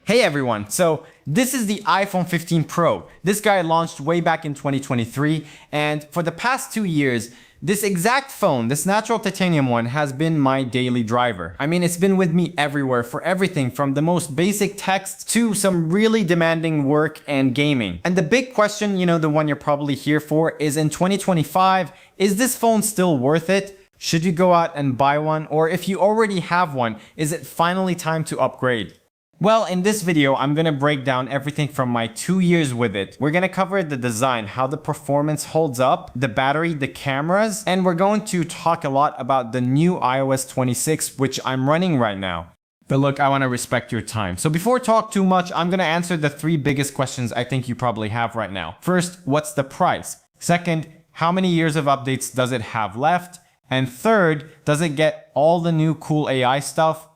Hey everyone, so this is the iPhone 15 Pro. This guy launched way back in 2023, and for the past 2 years, this exact phone, this natural titanium one, has been my daily driver. I mean, it's been with me everywhere for everything from the most basic text to some really demanding work and gaming. And the big question, the one you're probably here for, is in 2025, is this phone still worth it? Should you go out and buy one? Or if you already have one, is it finally time to upgrade? Well, in this video, I'm gonna break down everything from my 2 years with it. We're gonna cover the design, how the performance holds up, the battery, the cameras, and we're going to talk a lot about the new iOS 26, which I'm running right now. But look, I wanna respect your time. So before I talk too much, I'm gonna answer the three biggest questions I think you probably have right now. First, what's the price? Second, how many years of updates does it have left? And third, does it get all the new cool AI stuff?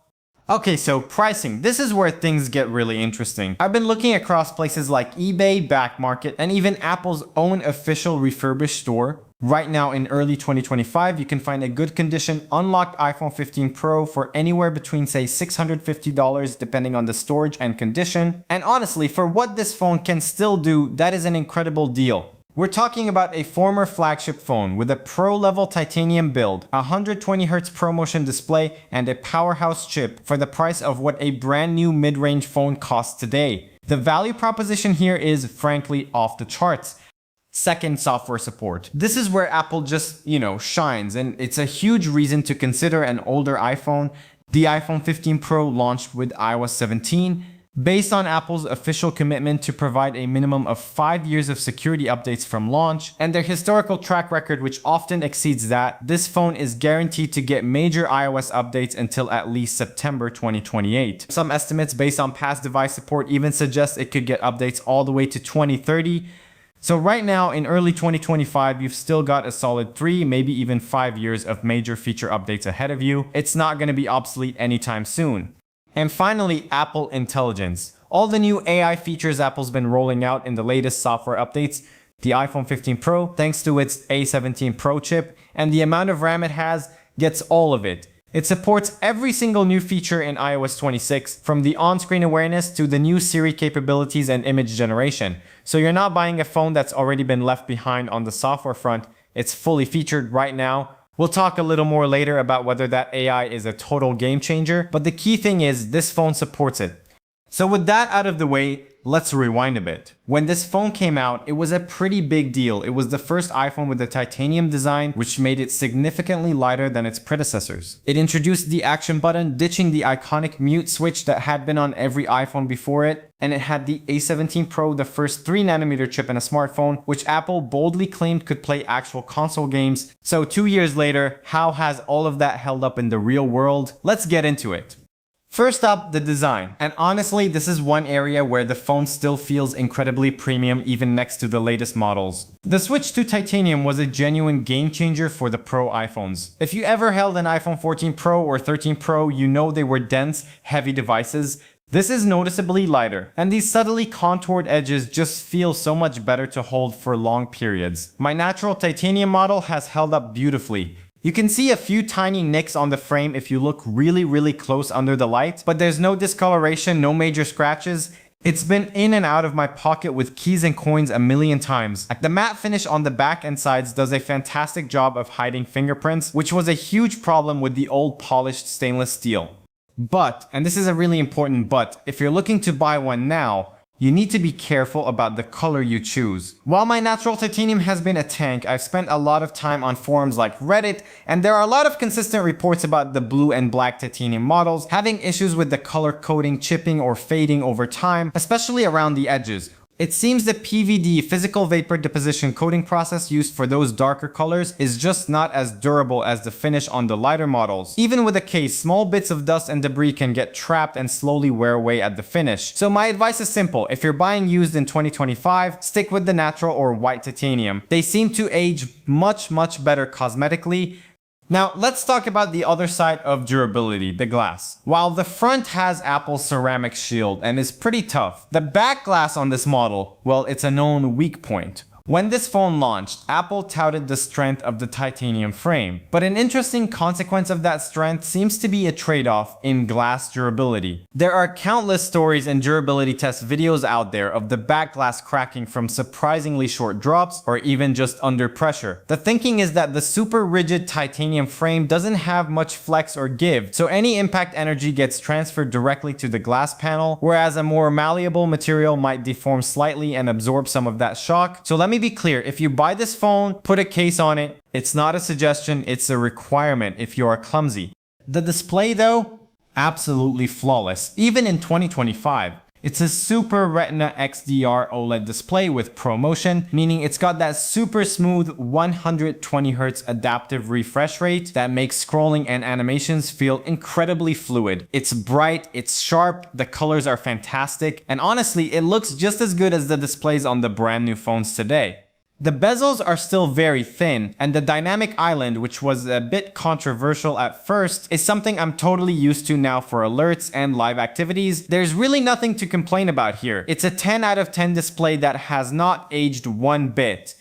Okay, so pricing. This is where things get really interesting. I've been looking across places like eBay, Backmarket, and even Apple's own official refurbished store. Right now in early 2025, you can find a good condition unlocked iPhone 15 Pro for anywhere between say $650 depending on the storage and condition. And honestly, for what this phone can still do, that is an incredible deal. We're talking about a former flagship phone with a pro-level titanium build, a 120Hz ProMotion display, and a powerhouse chip for the price of what a brand new mid-range phone costs today. The value proposition here is frankly off the charts. Second, software support. This is where Apple just, shines, and it's a huge reason to consider an older iPhone. The iPhone 15 Pro launched with iOS 17. Based on Apple's official commitment to provide a minimum of 5 years of security updates from launch, and their historical track record which often exceeds that, this phone is guaranteed to get major iOS updates until at least September 2028. Some estimates based on past device support even suggest it could get updates all the way to 2030. So right now, in early 2025, you've still got a solid 3, maybe even 5 years of major feature updates ahead of you. It's not going to be obsolete anytime soon. And finally, Apple Intelligence. All the new AI features Apple's been rolling out in the latest software updates, the iPhone 15 Pro, thanks to its A17 Pro chip, and the amount of RAM it has, gets all of it. It supports every single new feature in iOS 26, from the on-screen awareness to the new Siri capabilities and image generation. So you're not buying a phone that's already been left behind on the software front. It's fully featured right now. We'll talk a little more later about whether that AI is a total game changer, but the key thing is this phone supports it. So with that out of the way, let's rewind a bit. When this phone came out, it was a pretty big deal. It was the first iPhone with a titanium design, which made it significantly lighter than its predecessors. It introduced the action button, ditching the iconic mute switch that had been on every iPhone before it, and it had the A17 Pro, the first 3nm chip in a smartphone, which Apple boldly claimed could play actual console games. So 2 years later, how has all of that held up in the real world? Let's get into it. First up, the design. And honestly, this is one area where the phone still feels incredibly premium even next to the latest models. The switch to titanium was a genuine game changer for the Pro iPhones. If you ever held an iPhone 14 Pro or 13 Pro, you know they were dense, heavy devices. This is noticeably lighter, and these subtly contoured edges just feel so much better to hold for long periods. My natural titanium model has held up beautifully. You can see a few tiny nicks on the frame if you look really close under the light, but there's no discoloration, no major scratches. It's been in and out of my pocket with keys and coins a million times. The matte finish on the back and sides does a fantastic job of hiding fingerprints, which was a huge problem with the old polished stainless steel. But, and this is a really important but, if you're looking to buy one now, you need to be careful about the color you choose. While my natural titanium has been a tank, I've spent a lot of time on forums like Reddit, and there are a lot of consistent reports about the blue and black titanium models having issues with the color coding chipping or fading over time, especially around the edges. It seems the PVD, physical vapor deposition coating process used for those darker colors is just not as durable as the finish on the lighter models. Even with a case, small bits of dust and debris can get trapped and slowly wear away at the finish. So my advice is simple. If you're buying used in 2025, stick with the natural or white titanium. They seem to age much better cosmetically. Now, let's talk about the other side of durability, the glass. While the front has Apple's ceramic shield and is pretty tough, the back glass on this model, well, it's a known weak point. When this phone launched, Apple touted the strength of the titanium frame, but an interesting consequence of that strength seems to be a trade-off in glass durability. There are countless stories and durability test videos out there of the back glass cracking from surprisingly short drops or even just under pressure. The thinking is that the super rigid titanium frame doesn't have much flex or give, so any impact energy gets transferred directly to the glass panel, whereas a more malleable material might deform slightly and absorb some of that shock. So let me be clear, if you buy this phone, put a case on it. It's not a suggestion, it's a requirement if you are clumsy. The display though, absolutely flawless, even in 2025. It's a Super Retina XDR OLED display with ProMotion, meaning it's got that super smooth 120Hz adaptive refresh rate that makes scrolling and animations feel incredibly fluid. It's bright, it's sharp, the colors are fantastic, and honestly, it looks just as good as the displays on the brand new phones today. The bezels are still very thin, and the dynamic island, which was a bit controversial at first, is something I'm totally used to now for alerts and live activities. There's really nothing to complain about here. It's a 10 out of 10 display that has not aged one bit.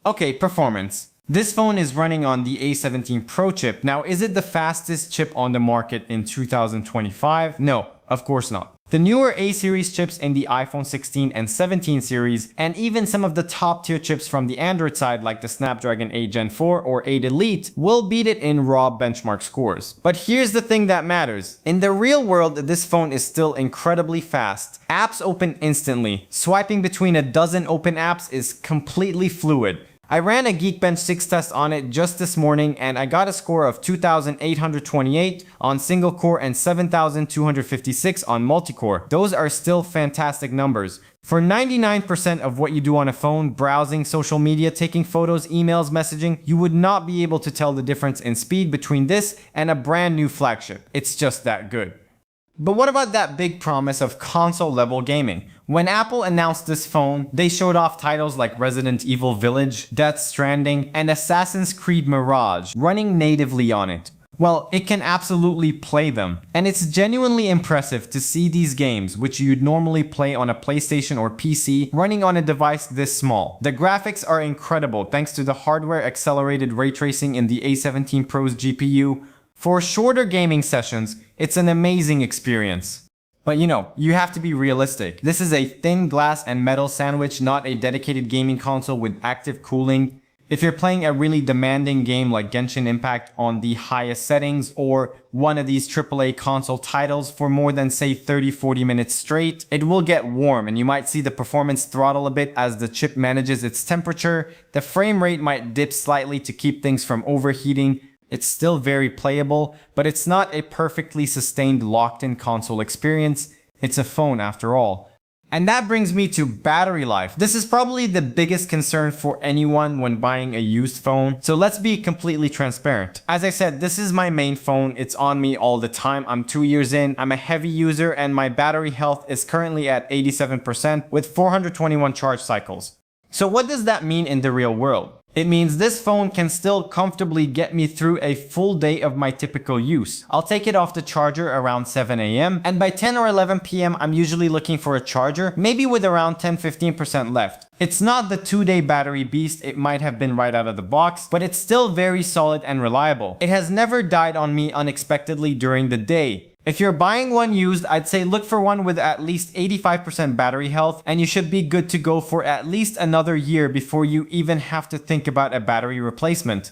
Okay, performance. This phone is running on the A17 Pro chip. Now, is it the fastest chip on the market in 2025? No, of course not. The newer A-series chips in the iPhone 16 and 17 series, and even some of the top tier chips from the Android side like the Snapdragon 8 Gen 4 or 8 Elite, will beat it in raw benchmark scores. But here's the thing that matters. In the real world, this phone is still incredibly fast. Apps open instantly. Swiping between a dozen open apps is completely fluid. I ran a Geekbench 6 test on it just this morning and I got a score of 2,828 on single core and 7,256 on multi-core. Those are still fantastic numbers. For 99% of what you do on a phone, browsing, social media, taking photos, emails, messaging, you would not be able to tell the difference in speed between this and a brand new flagship. It's just that good. But what about that big promise of console-level gaming? When Apple announced this phone, they showed off titles like Resident Evil Village, Death Stranding, and Assassin's Creed Mirage running natively on it. Well, it can absolutely play them. And it's genuinely impressive to see these games, which you'd normally play on a PlayStation or PC, running on a device this small. The graphics are incredible thanks to the hardware-accelerated ray tracing in the A17 Pro's GPU. For shorter gaming sessions, it's an amazing experience. But you have to be realistic. This is a thin glass and metal sandwich, not a dedicated gaming console with active cooling. If you're playing a really demanding game like Genshin Impact on the highest settings or one of these AAA console titles for more than say 30-40 minutes straight, it will get warm and you might see the performance throttle a bit as the chip manages its temperature. The frame rate might dip slightly to keep things from overheating. It's still very playable, but it's not a perfectly sustained locked-in console experience. It's a phone after all. And that brings me to battery life. This is probably the biggest concern for anyone when buying a used phone. So let's be completely transparent. As I said, this is my main phone. It's on me all the time. I'm 2 years in. I'm a heavy user and my battery health is currently at 87% with 421 charge cycles. So what does that mean in the real world? It means this phone can still comfortably get me through a full day of my typical use. I'll take it off the charger around 7 AM, and by 10 or 11 PM, I'm usually looking for a charger, maybe with around 10-15% left. It's not the 2-day battery beast it might have been right out of the box, but it's still very solid and reliable. It has never died on me unexpectedly during the day. If you're buying one used, I'd say look for one with at least 85% battery health, and you should be good to go for at least another year before you even have to think about a battery replacement.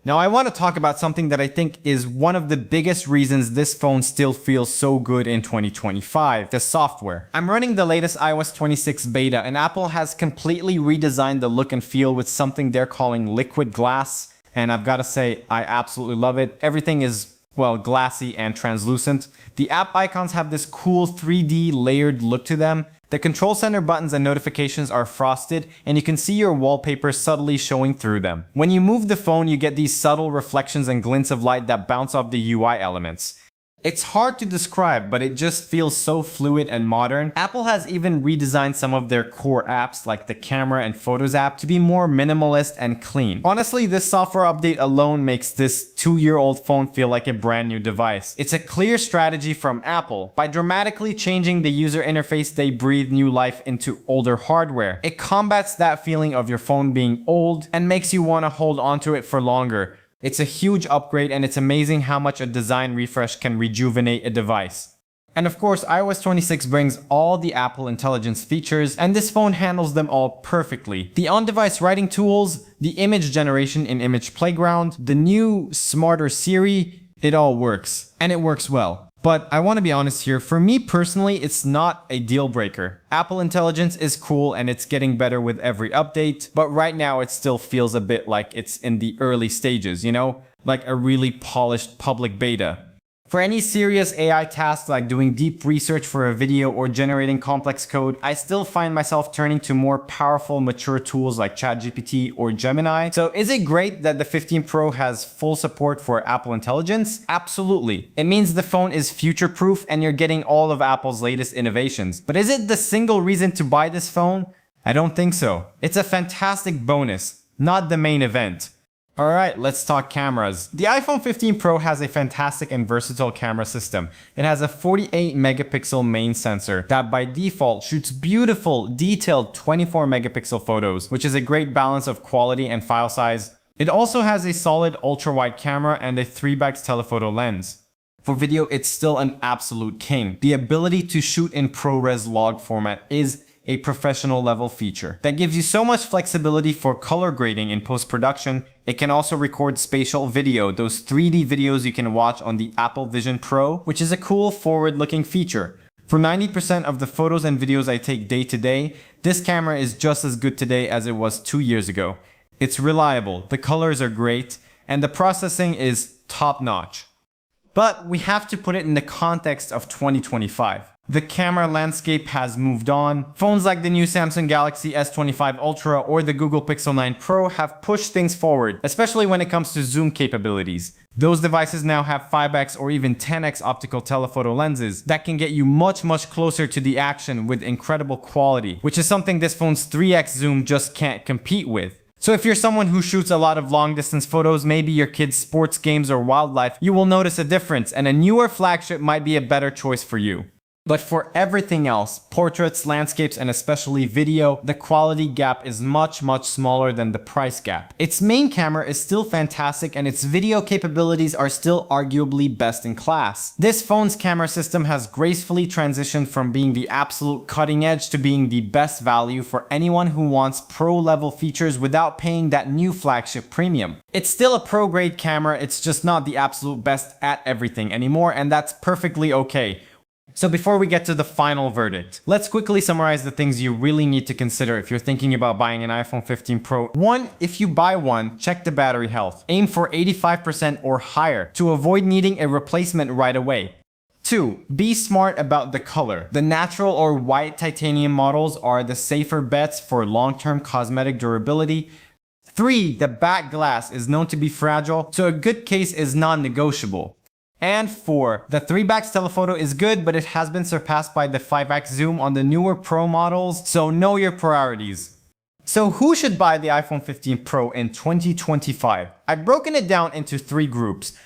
Now I want to talk about something that I think is one of the biggest reasons this phone still feels so good in 2025, the software. I'm running the latest iOS 26 beta and Apple has completely redesigned the look and feel with something they're calling liquid glass, and I've got to say I absolutely love it. Everything is glassy and translucent. The app icons have this cool 3D layered look to them. The control center buttons and notifications are frosted, and you can see your wallpaper subtly showing through them. When you move the phone, you get these subtle reflections and glints of light that bounce off the UI elements. It's hard to describe, but it just feels so fluid and modern. Apple has even redesigned some of their core apps like the camera and photos app to be more minimalist and clean. Honestly, this software update alone makes this 2-year-old phone feel like a brand new device. It's a clear strategy from Apple. By dramatically changing the user interface, they breathe new life into older hardware. It combats that feeling of your phone being old and makes you want to hold onto it for longer. It's a huge upgrade, and it's amazing how much a design refresh can rejuvenate a device. And of course, iOS 26 brings all the Apple Intelligence features, and this phone handles them all perfectly. The on-device writing tools, the image generation in Image Playground, the new smarter Siri, it all works. And it works well. But I want to be honest here, for me personally, it's not a deal breaker. Apple Intelligence is cool and it's getting better with every update, but right now it still feels a bit like it's in the early stages, you know? Like a really polished public beta. For any serious AI tasks like doing deep research for a video or generating complex code, I still find myself turning to more powerful, mature tools like ChatGPT or Gemini. So is it great that the 15 Pro has full support for Apple Intelligence? Absolutely. It means the phone is future-proof and you're getting all of Apple's latest innovations. But is it the single reason to buy this phone? I don't think so. It's a fantastic bonus, not the main event. Alright, let's talk cameras. The iPhone 15 Pro has a fantastic and versatile camera system. It has a 48 megapixel main sensor that by default shoots beautiful, detailed 24 megapixel photos, which is a great balance of quality and file size. It also has a solid ultra-wide camera and a 3x telephoto lens. For video, it's still an absolute king. The ability to shoot in ProRes log format is a professional level feature that gives you so much flexibility for color grading in post-production. It can also record spatial video, those 3D videos you can watch on the Apple Vision Pro, which is a cool forward-looking feature. For 90% of the photos and videos I take day to day, this camera is just as good today as it was 2 years ago. It's reliable, the colors are great, and the processing is top-notch. But we have to put it in the context of 2025. The camera landscape has moved on. Phones like the new Samsung Galaxy S25 Ultra or the Google Pixel 9 Pro have pushed things forward, especially when it comes to zoom capabilities. Those devices now have 5x or even 10x optical telephoto lenses that can get you much closer to the action with incredible quality, which is something this phone's 3x zoom just can't compete with. So if you're someone who shoots a lot of long distance photos, maybe your kids' sports games or wildlife, you will notice a difference, and a newer flagship might be a better choice for you. But for everything else, portraits, landscapes, and especially video, the quality gap is much smaller than the price gap. Its main camera is still fantastic and its video capabilities are still arguably best in class. This phone's camera system has gracefully transitioned from being the absolute cutting edge to being the best value for anyone who wants pro-level features without paying that new flagship premium. It's still a pro-grade camera, it's just not the absolute best at everything anymore, and that's perfectly okay. So before we get to the final verdict, let's quickly summarize the things you really need to consider if you're thinking about buying an iPhone 15 Pro. 1. If you buy one, check the battery health. Aim for 85% or higher to avoid needing a replacement right away. 2. Be smart about the color. The natural or white titanium models are the safer bets for long-term cosmetic durability. 3. The back glass is known to be fragile, so a good case is non-negotiable. And 4. The 3x telephoto is good, but it has been surpassed by the 5x zoom on the newer Pro models, so know your priorities. So who should buy the iPhone 15 Pro in 2025? I've broken it down into 3 groups.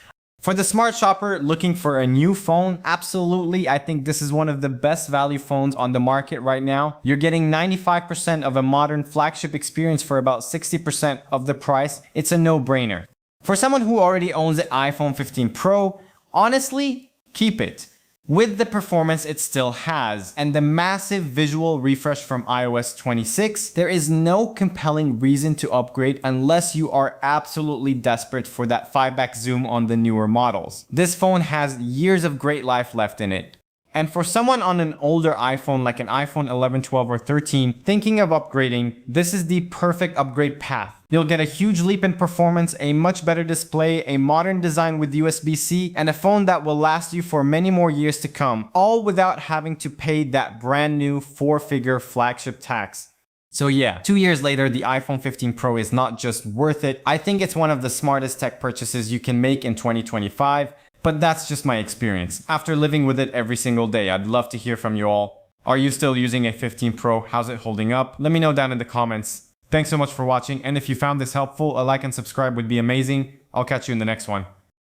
For the smart shopper looking for a new phone, absolutely, I think this is one of the best value phones on the market right now. You're getting 95% of a modern flagship experience for about 60% of the price. It's a no-brainer. For someone who already owns an iPhone 15 Pro, honestly, keep it. With the performance it still has, and the massive visual refresh from iOS 26, there is no compelling reason to upgrade unless you are absolutely desperate for that 5x zoom on the newer models. This phone has years of great life left in it. And for someone on an older iPhone like an iPhone 11, 12, or 13 thinking of upgrading, this is the perfect upgrade path. You'll get a huge leap in performance, a much better display, a modern design with USB-C, and a phone that will last you for many more years to come, all without having to pay that brand new 4-figure flagship tax. So yeah, 2 years later, the iPhone 15 Pro is not just worth it, I think it's one of the smartest tech purchases you can make in 2025. but that's just my experience. After living with it every single day, I'd love to hear from you all. Are you still using a 15 Pro? How's it holding up? Let me know down in the comments. Thanks so much for watching, and if you found this helpful, a like and subscribe would be amazing. I'll catch you in the next one.